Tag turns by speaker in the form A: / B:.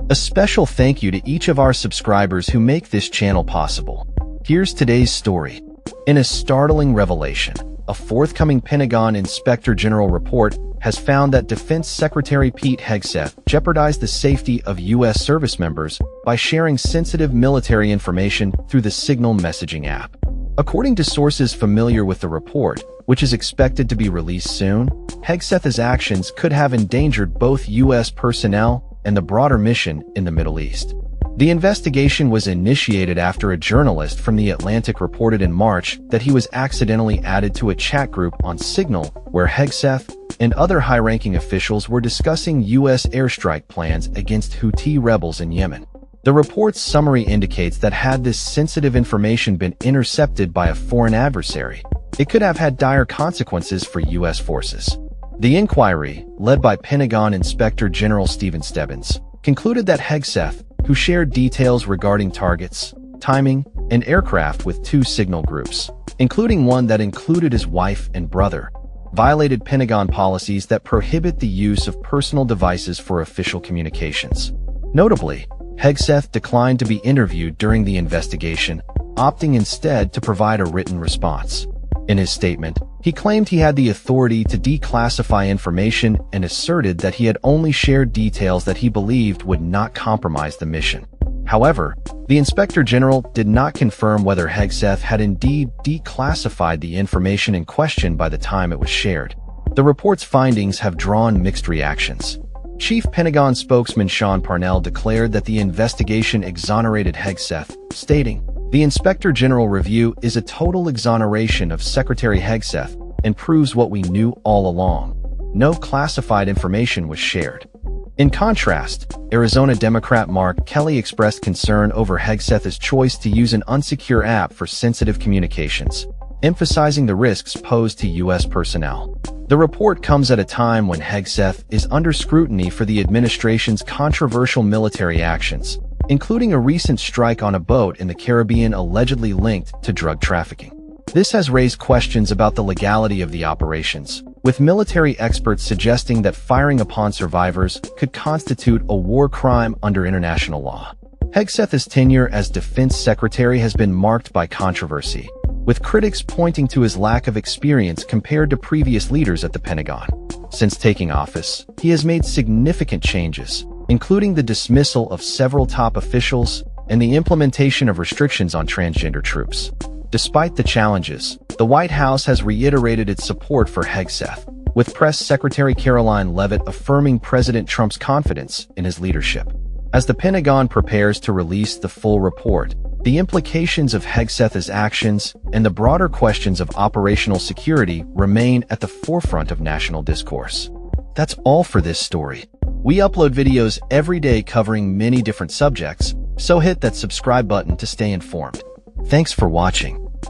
A: A special thank you to each of our subscribers who make this channel possible. Here's today's story. In a startling revelation, a forthcoming Pentagon Inspector General report has found that Defense Secretary Pete Hegseth jeopardized the safety of U.S. service members by sharing sensitive military information through the Signal messaging app. According to sources familiar with the report, which is expected to be released soon, Hegseth's actions could have endangered both U.S. personnel and the broader mission in the Middle East. The investigation was initiated after a journalist from The Atlantic reported in March that he was accidentally added to a chat group on Signal where Hegseth and other high-ranking officials were discussing U.S. airstrike plans against Houthi rebels in Yemen. The report's summary indicates that had this sensitive information been intercepted by a foreign adversary, it could have had dire consequences for U.S. forces. The inquiry, led by Pentagon Inspector General Stephen Stebbins, concluded that Hegseth, who shared details regarding targets, timing, and aircraft with two Signal groups, including one that included his wife and brother, violated Pentagon policies that prohibit the use of personal devices for official communications. Notably, Hegseth declined to be interviewed during the investigation, opting instead to provide a written response. In his statement, he claimed he had the authority to declassify information and asserted that he had only shared details that he believed would not compromise the mission. However, the Inspector General did not confirm whether Hegseth had indeed declassified the information in question by the time it was shared. The report's findings have drawn mixed reactions. Chief Pentagon spokesman Sean Parnell declared that the investigation exonerated Hegseth, stating, "The Inspector General review is a total exoneration of Secretary Hegseth and proves what we knew all along. No classified information was shared." In contrast, Arizona Democrat Mark Kelly expressed concern over Hegseth's choice to use an unsecure app for sensitive communications, emphasizing the risks posed to U.S. personnel. The report comes at a time when Hegseth is under scrutiny for the administration's controversial military actions, including a recent strike on a boat in the Caribbean allegedly linked to drug trafficking. This has raised questions about the legality of the operations, with military experts suggesting that firing upon survivors could constitute a war crime under international law. Hegseth's tenure as Defense Secretary has been marked by controversy, with critics pointing to his lack of experience compared to previous leaders at the Pentagon. Since taking office, he has made significant changes, including the dismissal of several top officials and the implementation of restrictions on transgender troops. Despite the challenges, the White House has reiterated its support for Hegseth, with Press Secretary Caroline Leavitt affirming President Trump's confidence in his leadership. As the Pentagon prepares to release the full report, the implications of Hegseth's actions and the broader questions of operational security remain at the forefront of national discourse. That's all for this story. We upload videos every day covering many different subjects, so hit that subscribe button to stay informed. Thanks for watching.